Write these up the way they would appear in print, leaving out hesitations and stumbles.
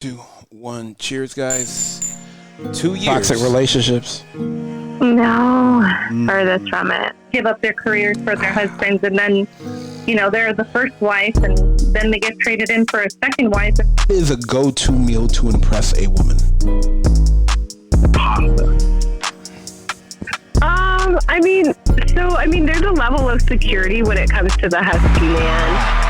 2, 1. Cheers, guys. 2 years. Toxic relationships. No, furthest from it. Give up their careers for their husbands, and then, they're the first wife, and then they get traded in for a second wife. What is a go-to meal to impress a woman? Pasta. There's a level of security when it comes to the husky man.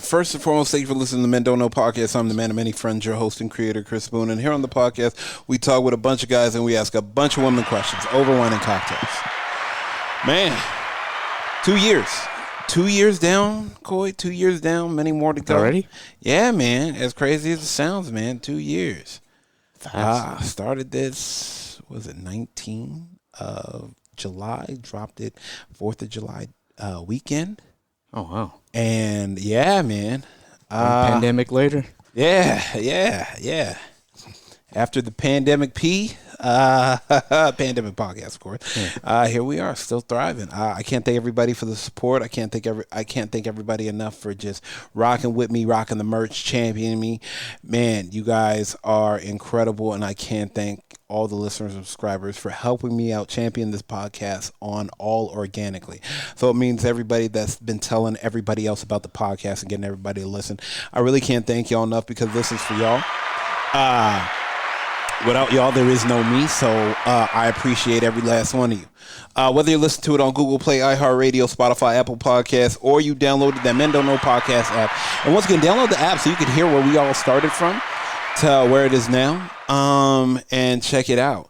First and foremost, thank you for listening to the Men Don't Know podcast. I'm the man of many friends, your host and creator, Chris Boone. And here on the podcast, we talk with a bunch of guys and we ask a bunch of women questions over wine and cocktails. Man, 2 years. 2 years down, Coy. 2 years down, many more to go. Already? Yeah, man. As crazy as it sounds, man. 2 years. Started this, was it 19th of July? Dropped it 4th of July weekend. Oh, wow. And yeah, man. Pandemic later? Yeah. After the pandemic pandemic podcast, of course. Yeah. Here we are, still thriving. I can't thank everybody for the support. I can't thank everybody enough for just rocking with me, rocking the merch, championing me. Man, you guys are incredible, and I can't thank all the listeners and subscribers for helping me out champion this podcast on all organically. So it means everybody that's been telling everybody else about the podcast and getting everybody to listen. I really can't thank y'all enough because this is for y'all. Without y'all, there is no me, so I appreciate every last one of you. Whether you listen to it on Google Play, iHeartRadio, Spotify, Apple Podcasts, or you downloaded that Men Don't Know podcast app. And once again, download the app so you can hear where we all started from to where it is now, and check it out.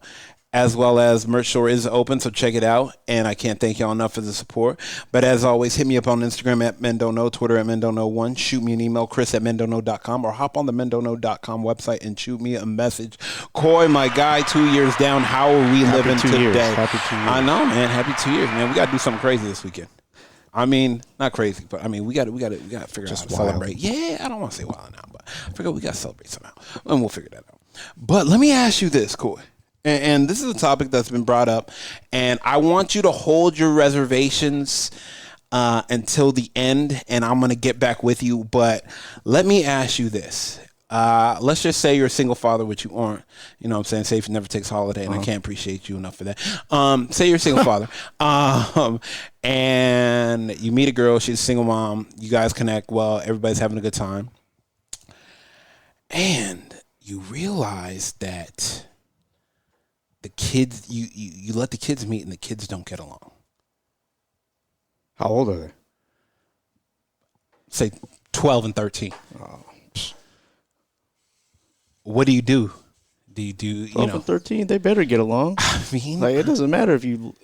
As well as merch store is open, so check it out. And I can't thank y'all enough for the support. But as always, hit me up on Instagram at Men Don't Know, Twitter at Men Don't Know 1. Shoot me an email, chris@mendontknow.com, or hop on the mendontknow.com website and shoot me a message. Coy, my guy, 2 years down. How are we living today? Happy 2 years. I know, man. Happy 2 years, man. We got to do something crazy this weekend. I mean, not crazy, but I mean, we got to figure out how to celebrate. Yeah, I don't want to say wild now, but I figure we got to celebrate somehow, and we'll figure that out. But let me ask you this, Coy. And this is a topic that's been brought up, and I want you to hold your reservations until the end, and I'm going to get back with you. But let me ask you this. Let's just say you're a single father, which you aren't. You know what I'm saying? Say if you never takes a holiday, and I can't appreciate you enough for that. Say you're a single father, and you meet a girl. She's a single mom. You guys connect well. Everybody's having a good time. And you realize that the kids, you let the kids meet and the kids don't get along. How old are they? Say 12 and 13. Oh. What do? You do, 12 and 13, they better get along. I mean, like, it doesn't matter if you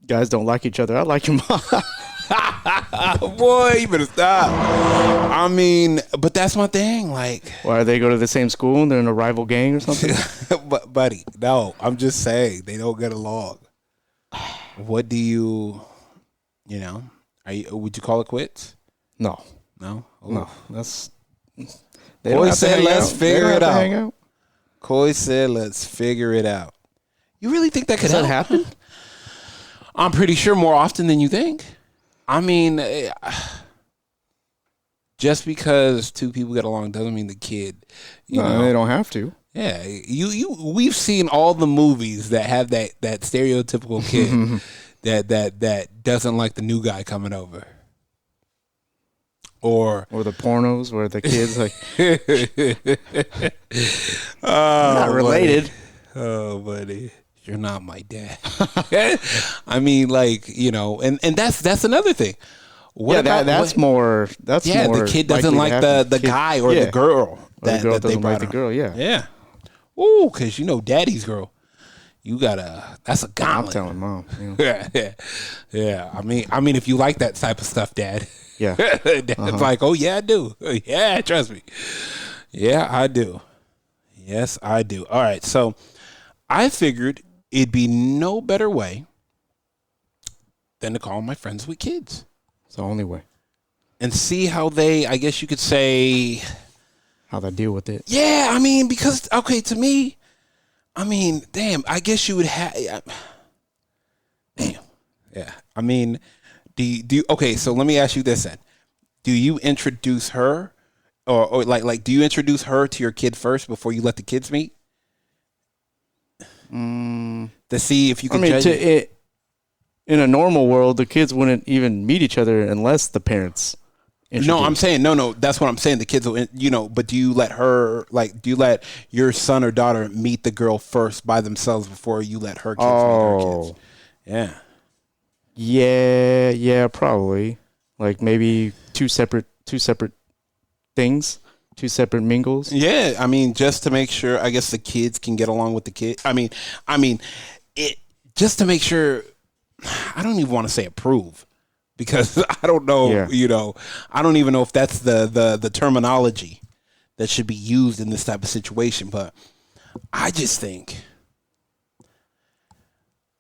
guys don't like each other. I like your mom. Boy, you better stop. I mean, but that's my thing. Like, why, they go to the same school and they're in a rival gang or something? But, buddy, no, I'm just saying they don't get along. What do you would you call it quits? No. No? Ooh. No. That's... Coy said, let's figure it out. Coy said, let's figure it out. You really think that could happen? I'm pretty sure more often than you think. I mean, just because two people get along doesn't mean the kid. No, they don't have to. Yeah, we've seen all the movies that have that stereotypical kid that doesn't like the new guy coming over. Or the pornos where the kids like not related. Oh, buddy, you're not my dad. I mean, like, and that's another thing. That's more. The kid doesn't like the guy or the girl. The girl that they doesn't like the girl. Yeah. Ooh, because daddy's girl. You that's a gauntlet. I'm telling mom. Yeah. I mean, if you like that type of stuff, Dad. Yeah. Dad's like, oh yeah, I do. Yeah, trust me. Yeah, I do. Yes, I do. All right, so I figured it'd be no better way than to call my friends with kids. It's the only way. And see how they, I guess you could say, how they deal with it. Yeah, I mean, because, okay, to me, I mean, damn, I guess you would have, damn. Yeah, I mean, Do you, okay, so let me ask you this then. Do you introduce her or like do you introduce her to your kid first before you let the kids meet? To see if you can judge it. In a normal world, the kids wouldn't even meet each other unless the parents introduce. No, I'm saying no. That's what I'm saying. The kids will, but do you let her do you let your son or daughter meet the girl first by themselves before you let her kids meet her kids? Yeah. Yeah, probably. Like maybe two separate things, two separate mingles. Yeah, I mean, just to make sure, I guess the kids can get along with the kid. I mean, it just to make sure. I don't even want to say approve because I don't know. Yeah. I don't even know if that's the terminology that should be used in this type of situation. But I just think,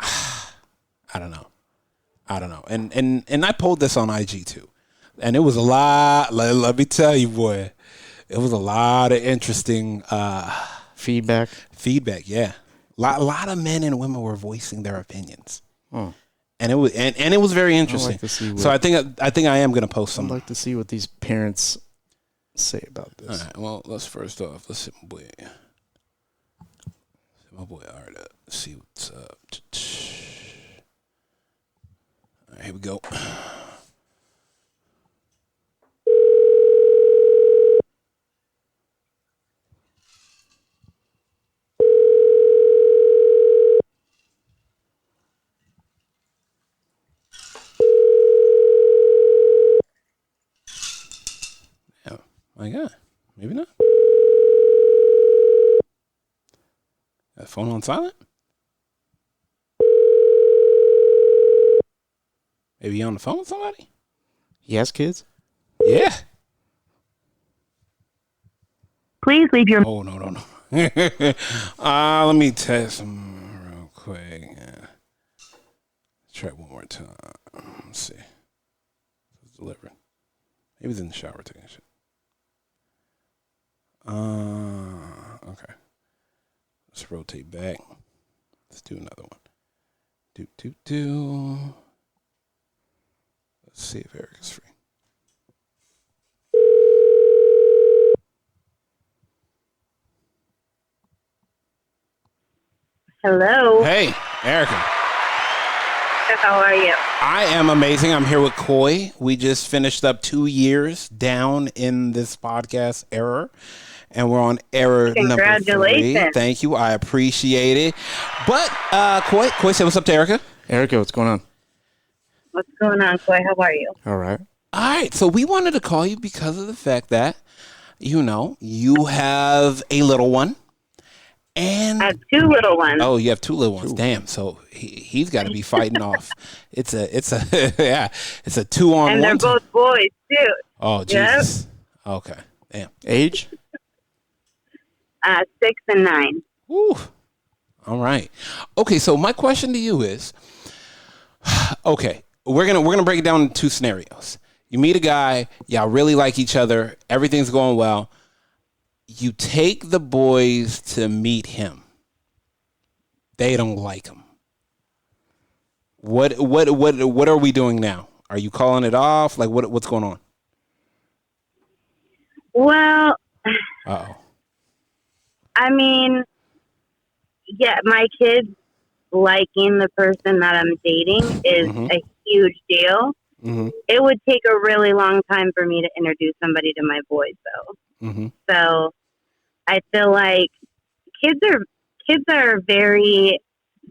I don't know. And I pulled this on IG too. And it was a lot, let me tell you, boy, it was a lot of interesting feedback. Yeah. A lot of men and women were voicing their opinions. And it was very interesting. So I think I am going to post some. I'd like to see what these parents say about this. All right. Well, let's hit my boy Arda. See what's up. All right, here we go. My God, maybe not. That phone on silent? Maybe you on the phone with somebody? He has kids? Yeah. Please leave your. Oh, no. Let me test him real quick. Yeah. Try it one more time. Let's see. It's delivering. Maybe he's in the shower taking shit. Okay. Let's rotate back. Let's do another one. Let's see if Eric is free. Hello. Hey, Erica. How are you? I am amazing. I'm here with Coy. We just finished up 2 years down in this podcast era. And we're on error number 3. Thank you. I appreciate it. But, Coy, say what's up to Erica. Erica, what's going on? What's going on, Coy? How are you? All right. All right. So we wanted to call you because of the fact that, you have a little one. And I have 2 little ones. Oh, you have 2 little ones. Damn. So he's got to be fighting off. It's a 2-on-1. And they're both boys, too. Oh, Jesus. Yep. Okay. Damn. Age? 6 and 9. Woo. All right. Okay, so my question to you is, okay, we're gonna break it down into 2 scenarios. You meet a guy, y'all really like each other, everything's going well. You take the boys to meet him. They don't like him. What are we doing now? Are you calling it off? Like what's going on? Well, Uh-oh. I mean, yeah, my kids liking the person that I'm dating is a huge deal. Mm-hmm. It would take a really long time for me to introduce somebody to my boys, though. Mm-hmm. So I feel like kids are very,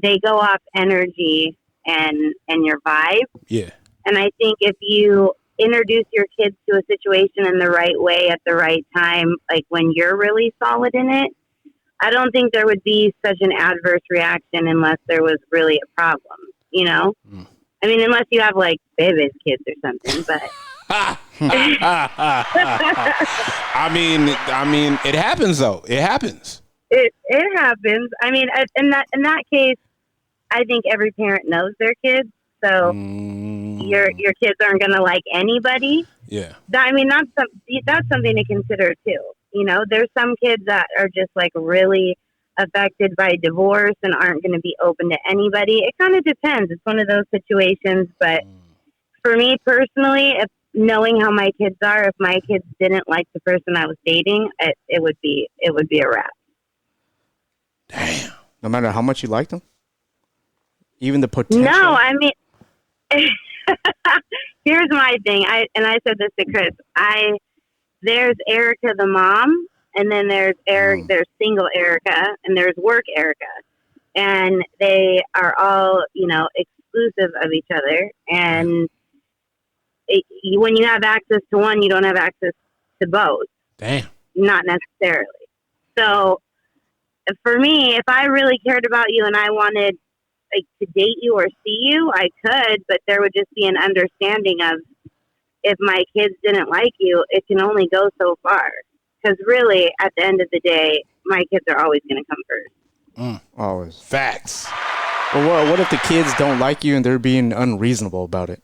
they go off energy and your vibe. Yeah. And I think if you introduce your kids to a situation in the right way at the right time, like when you're really solid in it, I don't think there would be such an adverse reaction unless there was really a problem, Mm. I mean, unless you have like Baby's kids or something, but. I mean, it happens though. It happens. It happens. I mean, in that case, I think every parent knows their kids, so your kids aren't going to like anybody. Yeah. I mean, that's something to consider too. There's some kids that are just like really affected by divorce and aren't going to be open to anybody. It kind of depends. It's one of those situations, but for me personally, if knowing how my kids are, if my kids didn't like the person I was dating, it would be a wrap. Damn. No matter how much you like them, even the potential. No, I mean, here's my thing. I said this to Chris. There's Erica the mom, and then there's there's single Erica, and there's work Erica, and they are all exclusive of each other. And when you have access to one, you don't have access to both. Damn. Not necessarily. So for me, if I really cared about you and I wanted to date you or see you, I could, but there would just be an understanding of, if my kids didn't like you, it can only go so far. Because really, at the end of the day, my kids are always going to come first. Always. Facts. Well, what if the kids don't like you and they're being unreasonable about it?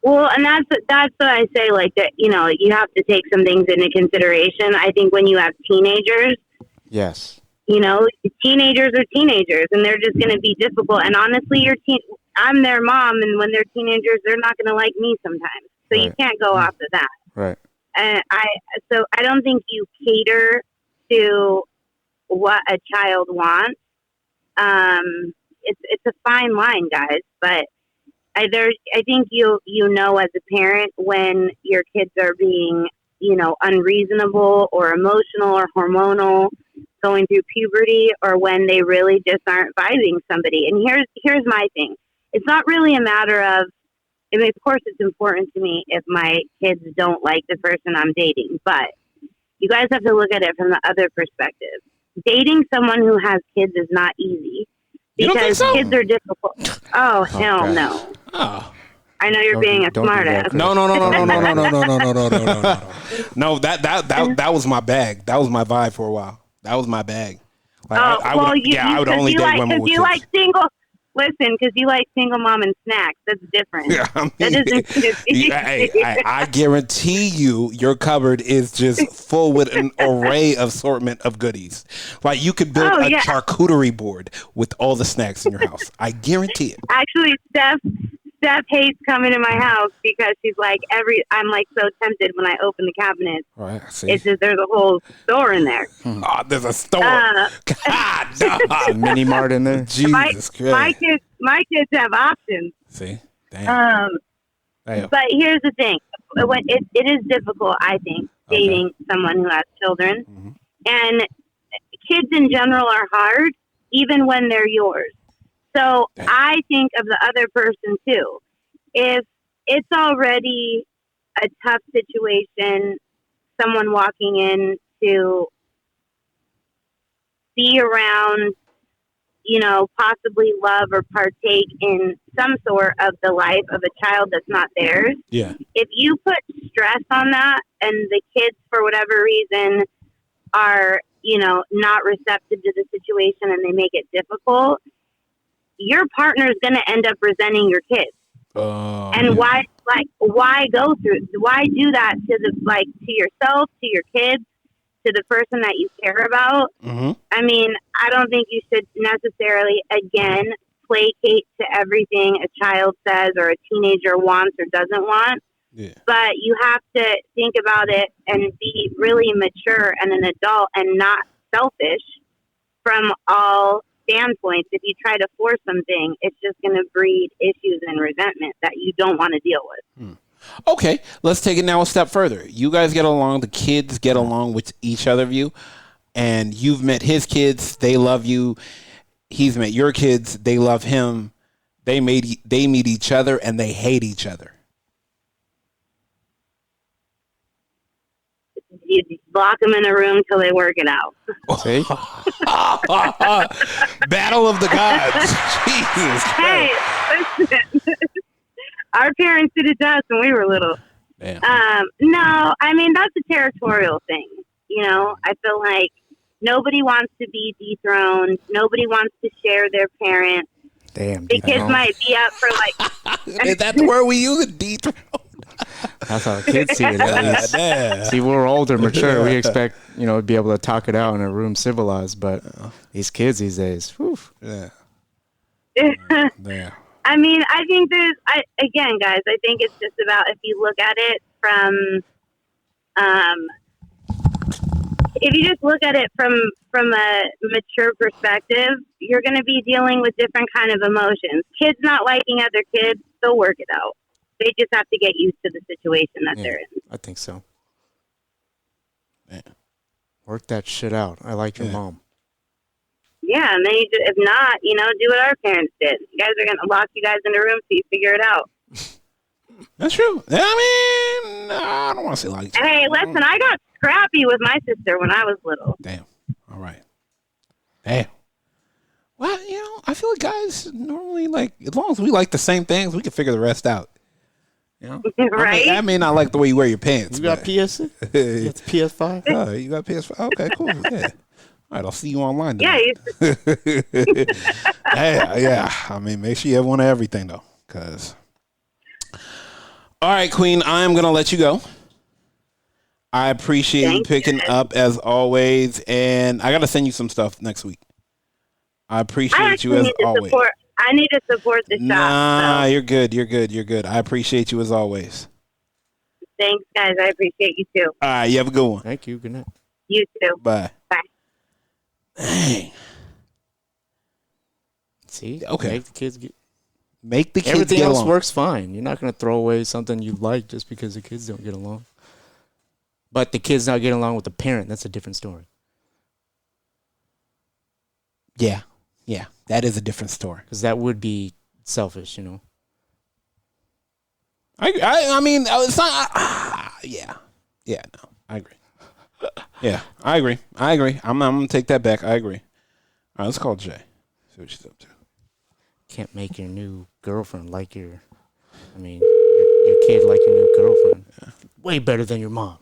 Well, and that's what I say, like, that, you have to take some things into consideration. I think when you have teenagers, Yes. Teenagers are teenagers, and they're just going to be difficult. And honestly, I'm their mom, and when they're teenagers, they're not going to like me sometimes. So you can't go off of that. Right. And I don't think you cater to what a child wants. It's a fine line, guys, but I think as a parent when your kids are being unreasonable or emotional or hormonal, going through puberty, or when they really just aren't vibing somebody. And here's my thing. It's not really a matter of, I mean, of course it's important to me if my kids don't like the person I'm dating, but you guys have to look at it from the other perspective. Dating someone who has kids is not easy because kids are difficult. Oh, hell no. Oh. I know you're being a smartass. No. No, that was my bag. That was my vibe for a while. That was my bag. Like, I would only date women with kids. Because you like single mom and snacks. That's different. Yeah, I mean, I guarantee your cupboard is just full with an array of assortment of goodies. Like, you could build a charcuterie board with all the snacks in your house. I guarantee it. Actually, Steph hates coming to my house because she's like, I'm like so tempted when I open the cabinet. Right, see. It's just, there's a whole store in there. Oh, there's a store. God, no. Mini mart in there. Jesus Christ. My kids have options. See? Damn. But here's the thing. It is difficult, I think, dating someone who has children. Mm-hmm. And kids in general are hard, even when they're yours. So I think of the other person too. If it's already a tough situation, someone walking in to be around, possibly love or partake in some sort of the life of a child that's not theirs. Yeah. If you put stress on that and the kids, for whatever reason, are, not receptive to the situation and they make it difficult, your partner is going to end up resenting your kids. And why go through? Why do that to yourself, to your kids, to the person that you care about? Mm-hmm. I mean, I don't think you should necessarily, again, placate to everything a child says or a teenager wants or doesn't want. Yeah. But you have to think about it and be really mature and an adult and not selfish from all standpoints. If you try to force something, it's just going to breed issues and resentment that you don't want to deal with. Okay, let's take it now a step further. You guys get along, the kids get along with each other of you, and you've met his kids, they love you. He's met your kids, they love him. They meet each other and they hate each other. You lock them in a room till they work it out. See? Battle of the gods. Jesus Christ. Hey, listen. Our parents did it to us when we were little. Damn. No, I mean, that's a territorial thing. I feel like nobody wants to be dethroned. Nobody wants to share their parent. Damn. The kids might be up for like... Is that the word we use? Dethroned? That's how kids see it. Yeah. See, we're older, mature. We expect, to be able to talk it out in a room civilized. But these kids these days, whew. Yeah. I mean, I think again, guys, I think it's just about if you look at it if you just look at it from a mature perspective, you're going to be dealing with different kind of emotions. Kids not liking other kids, they'll work it out. They just have to get used to the situation that they're in. I think so. Man. Work that shit out. I like your mom. Yeah, and then if not, do what our parents did. You guys are going to lock you guys in a room so you figure it out. That's true. I mean, I don't want to say like. Hey, listen, I got scrappy with my sister when I was little. Damn. All right. Damn. Well, I feel like guys normally as long as we like the same things, we can figure the rest out. Right? I may not like the way you wear your pants. You got PS? You got the PS5? Oh, you got PS5? Okay, cool. Yeah. All right, I'll see you online. Yeah. Yeah. I mean, make sure you have one of everything, though. All right, Queen, I'm going to let you go. I appreciate you picking up, as always. And I got to send you some stuff next week. I appreciate you, as always. I need to support the shop. Nah, you're good. You're good. I appreciate you, as always. Thanks, guys. I appreciate you, too. All right, you have a good one. Thank you. Good night. You, too. Bye. Bye. Dang. See? Okay. Make the kids get... Everything else along. works fine. You're not going to throw away something you like just because the kids don't get along. But the kids not getting along with the parent, that's a different story. Yeah, that is a different story. Because that would be selfish, I mean, it's not. Yeah, no, I agree. Yeah, I agree. I'm gonna take that back. I agree. All right, let's call Jay. See what she's up to. Can't make your new girlfriend like your kid like your new girlfriend. Yeah. Way better than your mom.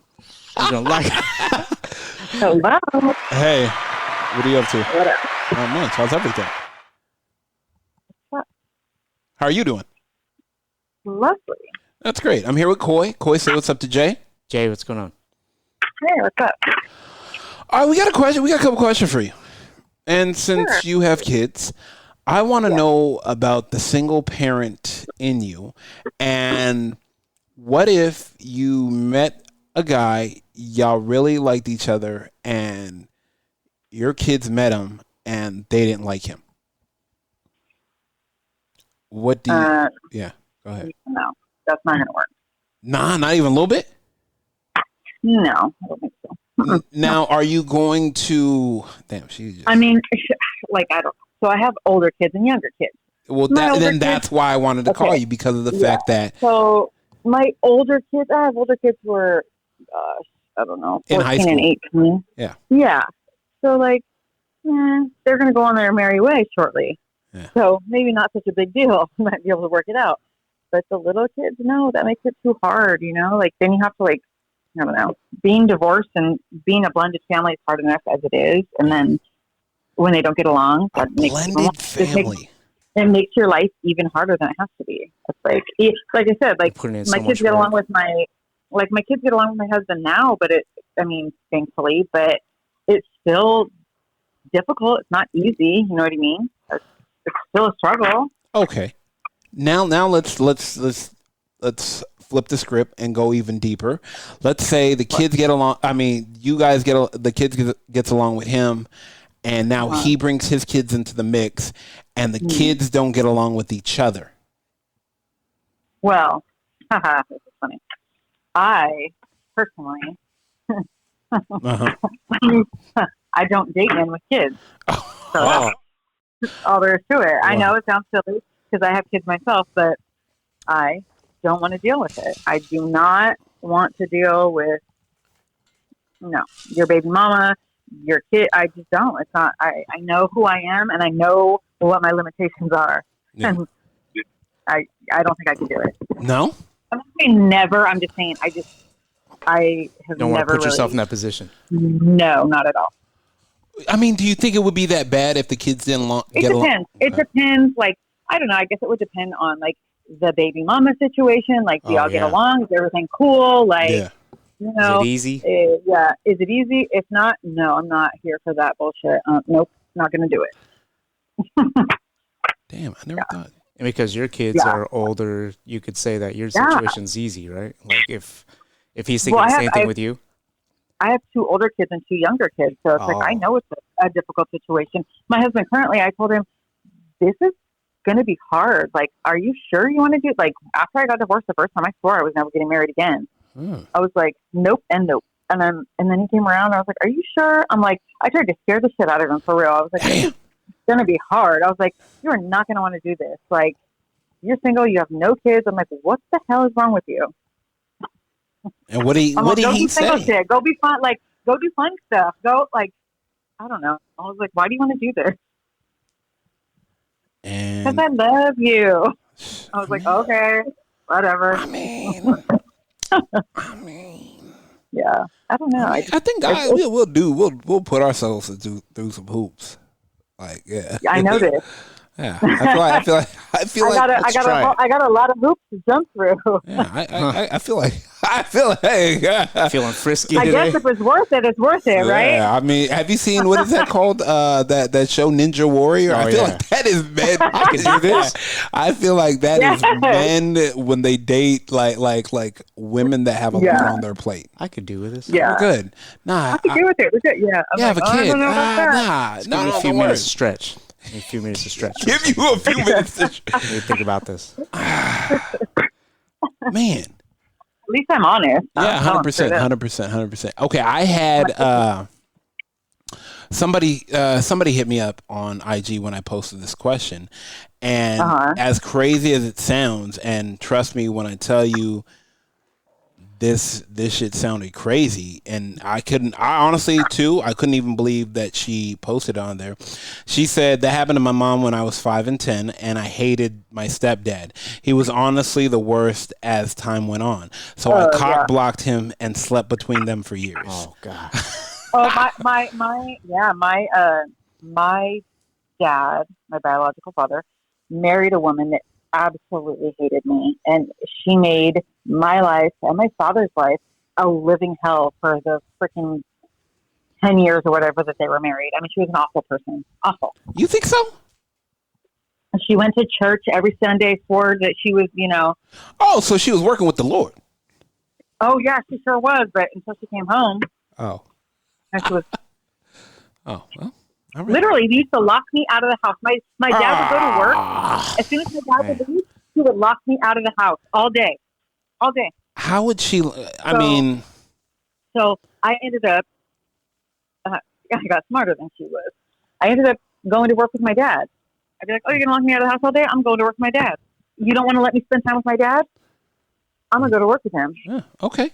You're gonna like it. Hello. Hey, what are you up to? What up? Not much. How's everything? What? How are you doing? Lovely. That's great. I'm here with Coy. Coy, say what's up to Jay. Jay, what's going on? Hey, what's up? All right, we got a question. We got a couple questions for you. And since you have kids, I want to know about the single parent in you. And what if you met a guy, y'all really liked each other, and your kids met him and they didn't like him? What do you... yeah, go ahead. No, that's not going to work. Nah, not even a little bit? No, I don't think so. Now, are you going to... Damn, she just... I mean, I don't... So I have older kids and younger kids. Well, that's why I wanted to call you, because of the fact that... So my older kids, I have older kids who are, I don't know, 14 and 18. Yeah. Yeah. So, they're going to go on their merry way shortly. Yeah. So maybe not such a big deal. You might be able to work it out. But the little kids, no, that makes it too hard, Then you have to, I don't know, being divorced and being a blended family is hard enough as it is. And then when they don't get along, that makes blended family. It makes your life even harder than it has to be. It's like I said, my kids get along with my husband now, but thankfully, but it's still difficult. It's not easy. You know what I mean? It's still a struggle. Okay. Now let's flip the script and go even deeper. Let's say the kids get along. I mean, you guys the kids gets along with him, and now he brings his kids into the mix, and the kids don't get along with each other. Well, this is funny. I personally, I don't date men with kids. So that's all there is to it. Wow. I know it sounds silly because I have kids myself, but I don't want to deal with it. I do not want to deal with, your baby mama, your kid. I just don't. It's not, I know who I am and I know what my limitations are. Yeah. And I don't think I could do it. No? I'm not saying never. I'm just saying I have don't never want to put yourself really, in that position. No, not at all. I mean, do you think it would be that bad if the kids didn't get along? It depends. It depends. I don't know. I guess it would depend on the baby mama situation. Do y'all get along? Is everything cool? Is it easy? Is it easy? If not, no, I'm not here for that bullshit. Nope, not going to do it. Damn, I never thought. And because your kids are older, you could say that your situation's easy, right? Like if he's thinking the same thing with you. I have 2 older kids and 2 younger kids, so it's like I know it's a difficult situation. My husband currently, I told him, this is going to be hard. Like, are you sure you want to do? Like, after I got divorced the first time, I swore I was never getting married again. I was like, nope and nope. And then he came around. And I was like, are you sure? I'm like, I tried to scare the shit out of him for real. I was like, it's going to be hard. I was like, you are not going to want to do this. Like, you're single, you have no kids. I'm like, what the hell is wrong with you? And what did he say? Shit. Go be fun. Like, go do fun stuff. Go, like, I don't know. I was like, why do you want to do this? Because I love you. I was like, okay, whatever. I mean, yeah. I don't know. I think we'll put ourselves through some hoops. Like, yeah. I know this. Yeah, I feel like I got a lot of hoops to jump through. Yeah, I feel like feeling frisky. I guess if it's worth it, it's worth it, right? Yeah, I mean, have you seen what is that called? That show Ninja Warrior? I feel like that is men. I can do this. I feel like that is men when they date like women that have a lot on their plate. I could do with this. Yeah, we're good. Nah, I could do with it. We're good. Yeah, I'm have a kid. Give me a few minutes to stretch. A few minutes to stretch. Give you a few minutes to stretch. What do you think about this? Man. At least I'm honest. Yeah, 100%. Okay, I had somebody hit me up on IG when I posted this question, and as crazy as it sounds, and trust me when I tell you, this shit sounded crazy, and I honestly too, I couldn't even believe that she posted on there. She said that happened to my mom when I was 5 and 10, and I hated my stepdad. He was honestly the worst as time went on. So I cock blocked him and slept between them for years. Oh God. My dad, my biological father, married a woman that absolutely hated me, and she made my life and my father's life a living hell for the freaking 10 years or whatever that they were married. I mean, she was an awful person. Awful. You think so? She went to church every Sunday, swore that she was, Oh, so she was working with the Lord. Oh, yeah, she sure was, but until she came home. Oh. And she was... Oh, well. Literally, he used to lock me out of the house. My dad would go to work. As soon as my dad would leave, he would lock me out of the house all day. All day. How would she... I mean... So I ended up... I got smarter than she was. I ended up going to work with my dad. I'd be like, oh, you're going to lock me out of the house all day? I'm going to work with my dad. You don't want to let me spend time with my dad? I'm going to go to work with him. Yeah, okay,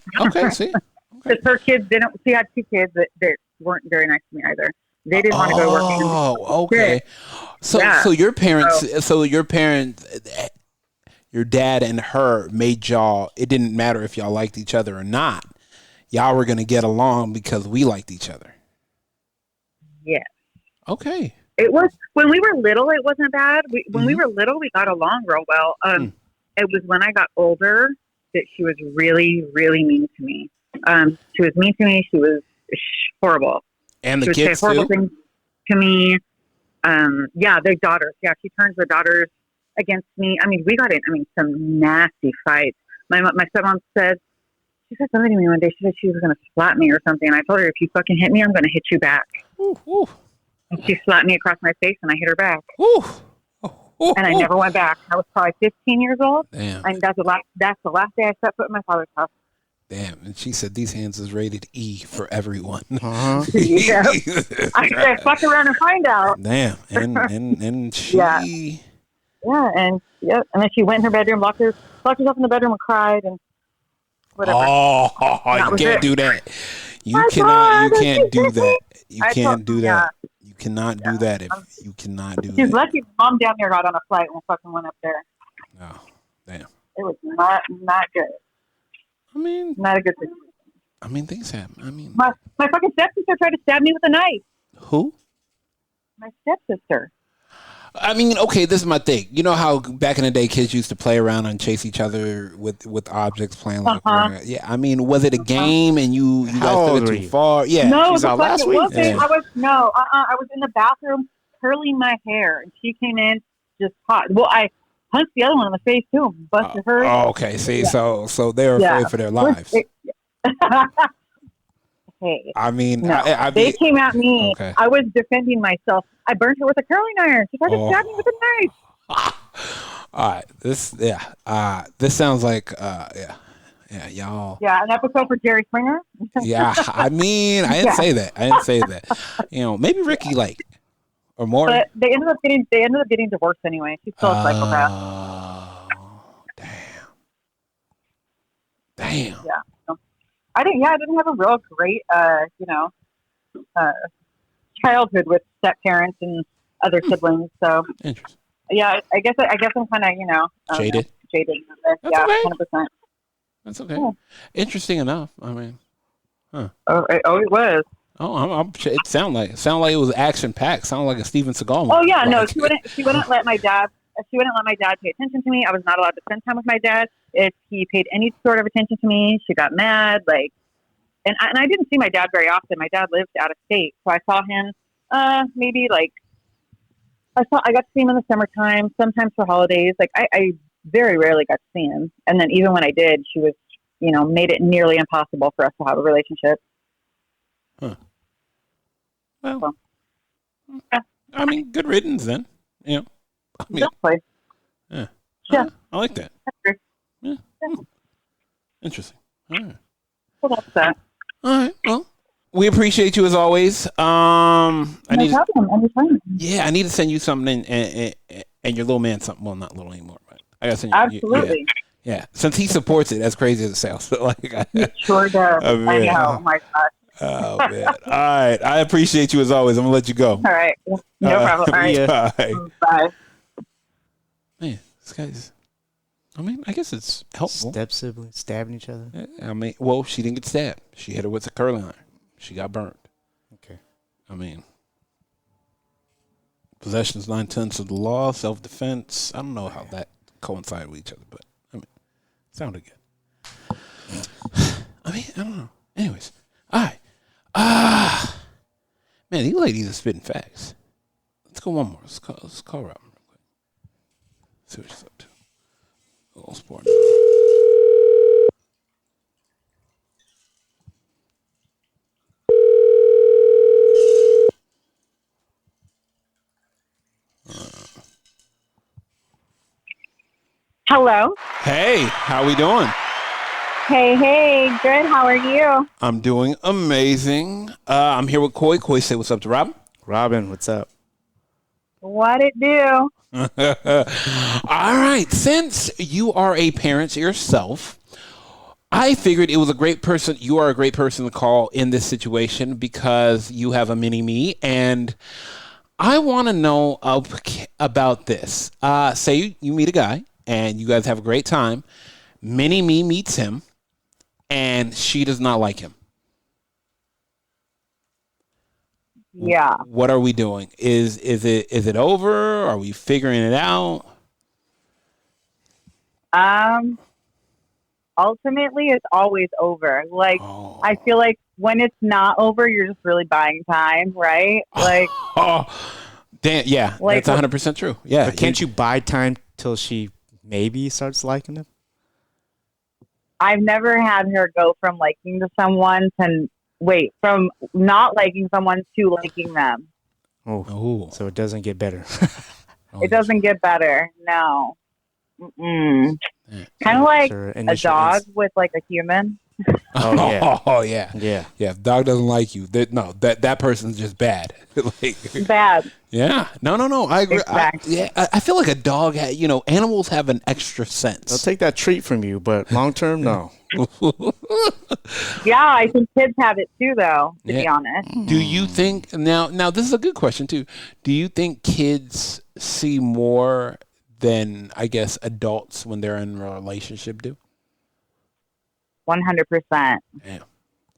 see? Because her kids didn't... She had 2 kids that weren't very nice to me either. They didn't want to go to work. Oh, okay. So your parents, your dad and her made y'all, it didn't matter if y'all liked each other or not. Y'all were going to get along because we liked each other. Yeah. Okay. It was, when we were little, it wasn't bad. When we were little, we got along real well. It was when I got older that she was really, really mean to me. She was mean to me. She was horrible. And the she would kids say horrible too? things to me. Their daughters. Yeah, she turns her daughters against me. I mean, we got in some nasty fights. My stepmom said, she said something to me one day. She said she was going to slap me or something. And I told her, if you fucking hit me, I'm going to hit you back. Ooh. And she slapped me across my face, and I hit her back. And I never went back. I was probably 15 years old. Damn. And that's the last day I set foot in my father's house. Damn. And she said these hands is rated E for everyone. Uh-huh. Yeah. I said, fuck around and find out. Damn. And she... Yeah. And then she went in her bedroom, locked herself in the bedroom and cried and whatever. Oh, you can't do that. You can't do that. You can't do that. You cannot do that if you cannot do that. She's lucky mom down there got on a flight and fucking went up there. Oh, damn. It was not good. I mean, not a good thing. I mean, things happen. I mean, my fucking stepsister tried to stab me with a knife. Who? My stepsister. I mean, okay, this is my thing. You know how back in the day kids used to play around and chase each other with objects, playing like yeah. I mean, was it a game and you guys took it too far? Yeah. No, she's out last week. Yeah. I was in the bathroom curling my hair and she came in just hot. Well, punched the other one in the face too, busted her. Oh, okay. See, so they're afraid for their lives. Hey, I mean, no. They came at me. Okay. I was defending myself. I burned her with a curling iron. She tried to stab me with a knife. All right, this sounds like y'all. Yeah, an episode for Jerry Springer. Yeah, I mean, I didn't say that. You know, maybe Ricky or more. But they ended up getting divorced anyway. She's still a psychopath. Damn. Yeah. I didn't have a real great, childhood with step parents and other siblings. So, interesting. Yeah, I guess I'm kind of, jaded. Jaded. That's yeah, okay. 100%. That's okay. Yeah. Interesting enough. I mean, huh? Oh, it was. Oh, it sounded like it was action packed. Sounded like a Steven Seagal movie. Oh yeah, no, she wouldn't let my dad. She wouldn't let my dad pay attention to me. I was not allowed to spend time with my dad. If he paid any sort of attention to me, she got mad. And I didn't see my dad very often. My dad lived out of state, so I saw him maybe I got to see him in the summertime, sometimes for holidays. I very rarely got to see him. And then even when I did, she was, made it nearly impossible for us to have a relationship. Huh. Well, yeah. I mean, good riddance then. Yeah. I mean, exactly. Yeah. I like that. Yeah. Interesting. All right. Well, that's that. All right. Well, we appreciate you as always. No problem. Anytime. Yeah, I need to send you something and your little man something. Well, not little anymore, but I gotta send you. Absolutely. Yeah. Since he supports it, as crazy as it sounds. So he sure does. I know. Oh my gosh. Oh man. All right. I appreciate you as always. I'm gonna let you go. All right. No problem. All right. Bye. Bye. Man, this guy's. I mean, I guess it's helpful. Step siblings stabbing each other. I mean, well, she didn't get stabbed. She hit her with a curling iron. She got burned. Okay. I mean, possession is 9/10 of the law. Self-defense. I don't know how that coincide with each other, but I mean, it sounded good. I mean, I don't know. Anyways, all right. Man, these ladies are spitting facts. Let's go one more. Let's call Robin real quick. See what she's up to. A little sport. Hello. Hey, how we doing? Hey, good. How are you? I'm doing amazing. I'm here with Koi. Koi, say what's up to Robin. Robin, what's up? What it do? All right. Since you are a parent yourself, I figured it was a great person. You are a great person to call in this situation because you have a mini me, and I want to know about this. Say you meet a guy and you guys have a great time. Mini me meets him, and she does not like him. Yeah. What are we doing? Is it over? Are we figuring it out? Ultimately, it's always over. I feel like when it's not over, you're just really buying time, right? Damn, yeah, that's 100% true. Yeah, but can't you buy time till she maybe starts liking him? I've never had her go from liking to someone from not liking someone to liking them. Oh. So it doesn't get better. It doesn't get better. No. Kind of like a dog with a human. Oh yeah. Yeah. If dog doesn't like you, that person's just bad. Bad. Yeah. No. I agree. Exactly. I feel like a dog. Animals have an extra sense. They'll take that treat from you, but long term, no. Yeah, I think kids have it too, though. To be honest. Do you think now? This is a good question too. Do you think kids see more than I guess adults when they're in a relationship do? 100%. Damn.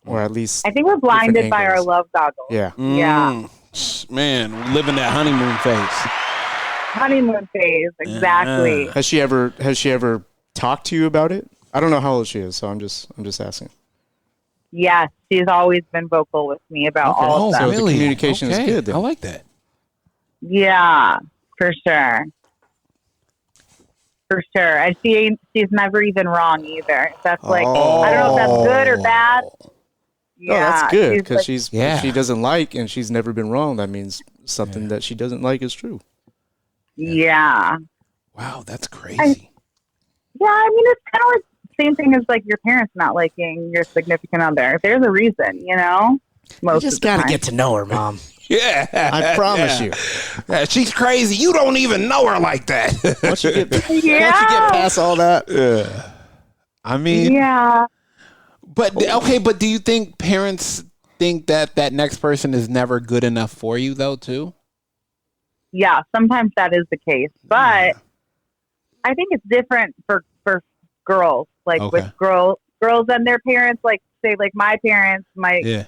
Or at least I think we're blinded by our love goggles. Yeah. Yeah. Man, we live in that honeymoon phase. Honeymoon phase, exactly. Has she ever talked to you about it? I don't know how old she is, so I'm just asking. Yes, she's always been vocal with me about all of that. So the communication is good then. I like that. Yeah, for sure. For sure. And she's never even wrong either. That's like, I don't know if that's good or bad. Yeah, that's good because if she doesn't like and she's never been wrong. That means something that she doesn't like is true. Yeah. Wow, that's crazy. I mean, it's kind of like the same thing as like your parents not liking your significant other. There's a reason, you know? You just got to get to know her, Mom. Yeah. I promise you. Yeah, she's crazy. You don't even know her like that. Once you get past all that. Yeah. I mean. Yeah. But, okay, but do you think parents think that next person is never good enough for you, though, too? Yeah, sometimes that is the case. But I think it's different for girls. Like with girls and their parents, like, say, like my parents might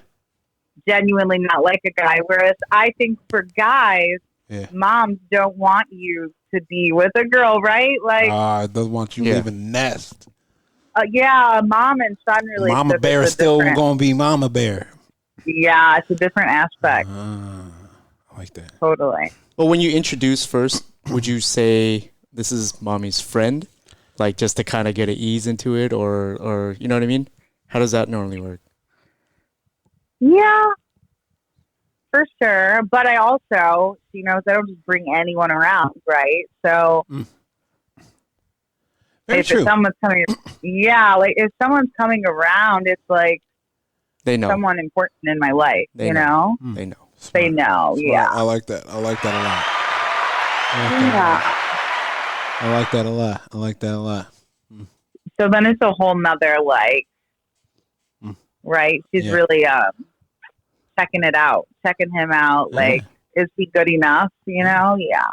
genuinely not like a guy. Whereas I think for guys, moms don't want you to be with a girl, right? Like, they want you leaving the nest. Mom and son relationship. Mama bear is still going to be mama bear. Yeah, it's a different aspect. I like that. Totally. Well, when you introduce first, would you say this is mommy's friend? Like just to kind of get an ease into it or you know what I mean? How does that normally work? Yeah, for sure. But I also, she knows I don't just bring anyone around, right? So if someone's coming, like if someone's coming around, it's like they know someone important in my life, you know? They know. Smart. They know, yeah. I like that. I like that a lot. I like that a lot. So then it's a whole nother, like, right? She's really checking him out. Like, is he good enough? You know? Yeah.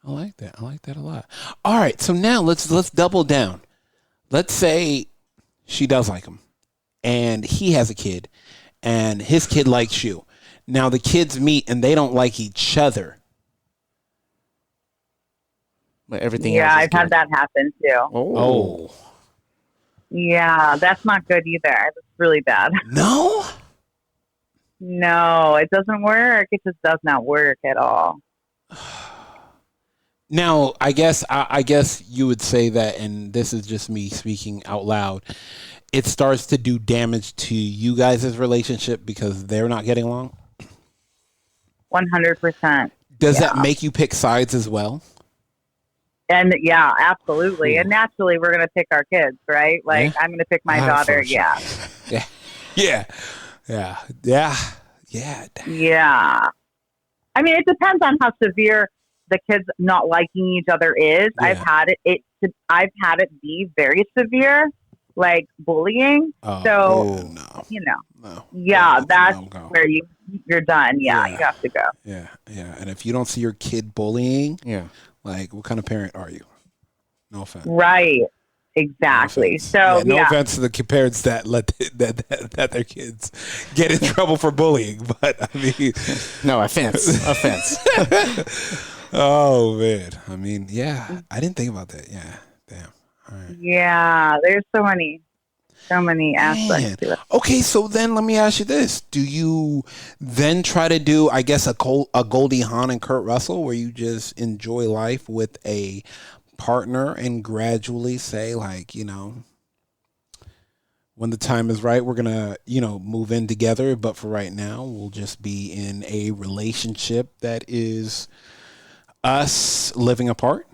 I like that a lot. All right, so now let's double down. Let's say she does like him, and he has a kid, and his kid likes you. Now the kids meet, and they don't like each other. But everything. Yeah, I've had that happen too. Oh. Yeah, that's not good either. That's really bad. No, it doesn't work. It just does not work at all. Now, I guess you would say that, and this is just me speaking out loud, it starts to do damage to you guys' relationship because they're not getting along? 100%. Does that make you pick sides as well? And yeah, absolutely. And naturally, we're going to pick our kids, right? Like, I'm going to pick my daughter. Sure. Yeah. I mean, it depends on how severe the kids not liking each other is. Yeah. I've had it be very severe, like bullying. That's where you're done. You have to go. Yeah. And if you don't see your kid bullying, like, what kind of parent are you? No offense. Right. Exactly. So no offense to the parents that let that their kids get in trouble for bullying, but I mean, no offense. Oh man, I mean, I didn't think about that. Yeah, damn. All right. Yeah, there's so many aspects to it. Okay, so then let me ask you this: do you then try to do, I guess, a Goldie Hawn and Kurt Russell, where you just enjoy life with a partner and gradually say, like, you know, when the time is right, we're gonna, you know, move in together, but for right now, we'll just be in a relationship that is us living apart?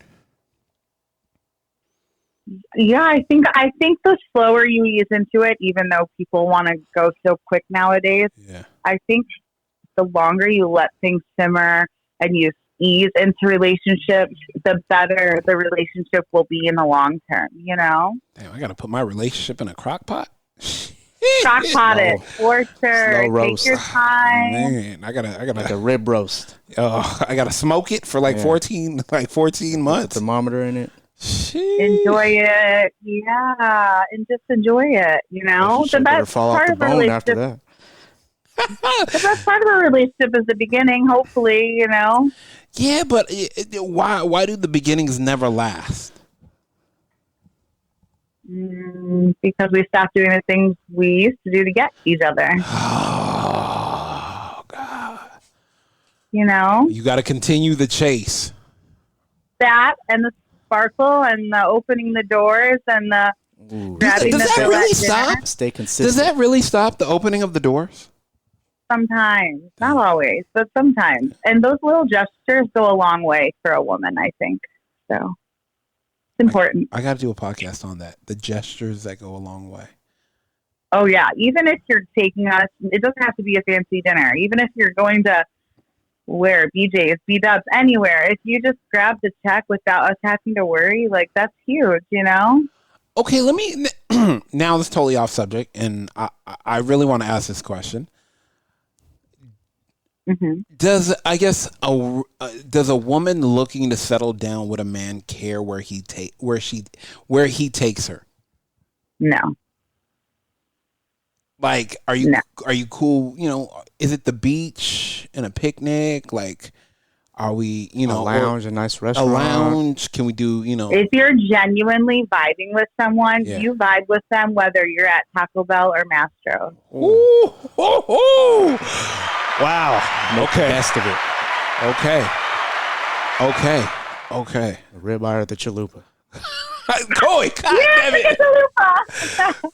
Yeah, I think the slower you ease into it, even though people want to go so quick nowadays, I think the longer you let things simmer and you ease into relationships, the better the relationship will be in the long term, you know? Damn, I got to put my relationship in a crock pot? Crock pot it, for sure. Take your time. Man, I gotta like a rib roast. Oh, I gotta smoke it for like 14 months. Thermometer in it. Enjoy it, and just enjoy it. You know, the best part of a relationship. The best part of a relationship is the beginning. Hopefully, you know. Yeah, but why do the beginnings never last? Because we stopped doing the things we used to do to get each other. Oh God! You know, you got to continue the chase. That and the sparkle and the opening the doors and the grabbing does the that really stop? Stay consistent. Does that really stop the opening of the doors? Sometimes, not always, but sometimes. And those little gestures go a long way for a woman, I think. So it's important. I got to do a podcast on that. The gestures that go a long way. Oh yeah, even if you're taking us, it doesn't have to be a fancy dinner. Even if you're going to where BJ's, B-Dubs, anywhere, if you just grab the check without us having to worry, like that's huge, you know? Okay, let me now. This is totally off subject, and I really want to ask this question. Mm-hmm. Does a woman looking to settle down with a man care where he takes her? No. Like, are you cool? You know, is it the beach and a picnic? Like, are we, a lounge, a nice restaurant? A lounge? Can we do, If you're genuinely vibing with someone, you vibe with them whether you're at Taco Bell or Mastro. Ooh. Wow. Make the best of it. Okay. The ribeye or the chalupa. Coy, God damn it.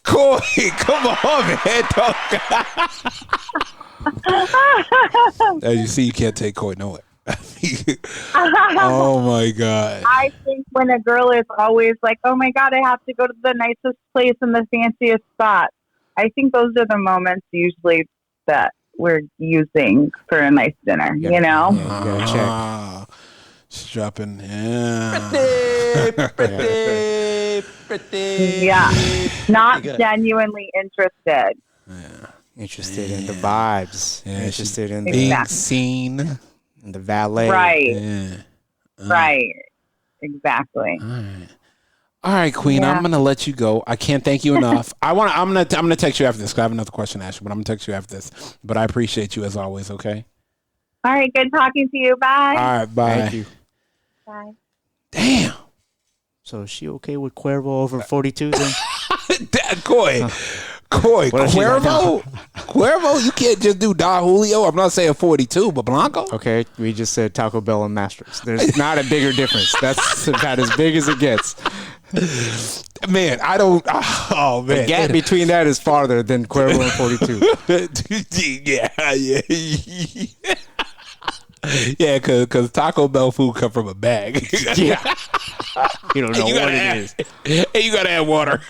Coy, come on, man. As you see, you can't take Coy nowhere. Oh, my God. I think when a girl is always like, oh, my God, I have to go to the nicest place and the fanciest spot. I think those are the moments usually that we're using for a nice dinner, you know? Yeah, she's dropping. Pretty. Yeah. Not genuinely interested. Yeah. Interested in the vibes. Yeah, interested in being seen. And the valet. Right. Yeah. Right. Exactly. All right, Queen. I'm gonna let you go. I can't thank you enough. I'm gonna text you after this because I have another question to ask you, but I'm gonna text you after this. But I appreciate you as always. Okay. All right. Good talking to you. Bye. All right. Bye. Thank you. Bye. Damn. So is she okay with Cuervo over 42 then? Coy, Cuervo? Cuervo? You can't just do Don Julio. I'm not saying 42, but Blanco? Okay, we just said Taco Bell and Masters. There's not a bigger difference. That's about as big as it gets. Man, I don't... Oh, man. The gap between that is farther than Cuervo and 42. Yeah. Yeah, because Taco Bell food come from a bag. Yeah. You don't know what it is. And you got to add water.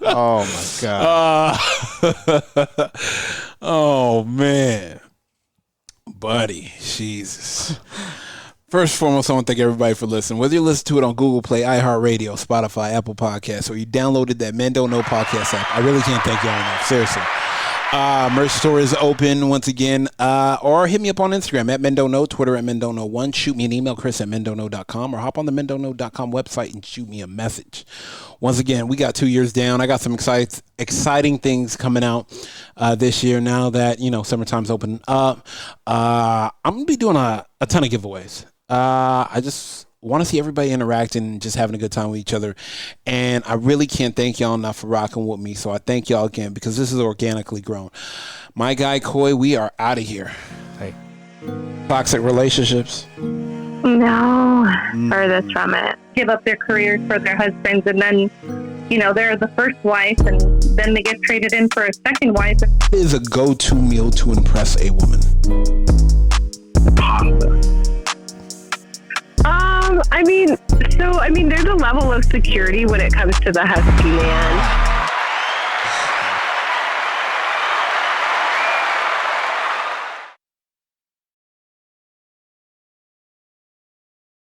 Oh, my God. Oh, man. Buddy. Jesus. First and foremost, I want to thank everybody for listening. Whether you listen to it on Google Play, iHeartRadio, Spotify, Apple Podcasts, or you downloaded that Men Don't Know podcast app, I really can't thank y'all enough. Seriously. Merch store is open once again, or hit me up on Instagram at Men Don't Know, Twitter at Men Don't Know 1. Shoot me an email, chris@mendontknow.com, or hop on the mendontknow.com website and shoot me a message. Once again, we got 2 years down. I got some exciting things coming out this year now that, summertime's open up. I'm going to be doing a ton of giveaways. I just want to see everybody interacting and just having a good time with each other. And I really can't thank y'all enough for rocking with me. So I thank y'all again because this is organically grown. My guy, Coy, we are out of here. Hey. Toxic relationships? No, furthest from it. Give up their careers for their husbands and then, they're the first wife and then they get traded in for a second wife. What is a go-to meal to impress a woman? Pasta. There's a level of security when it comes to the husky man.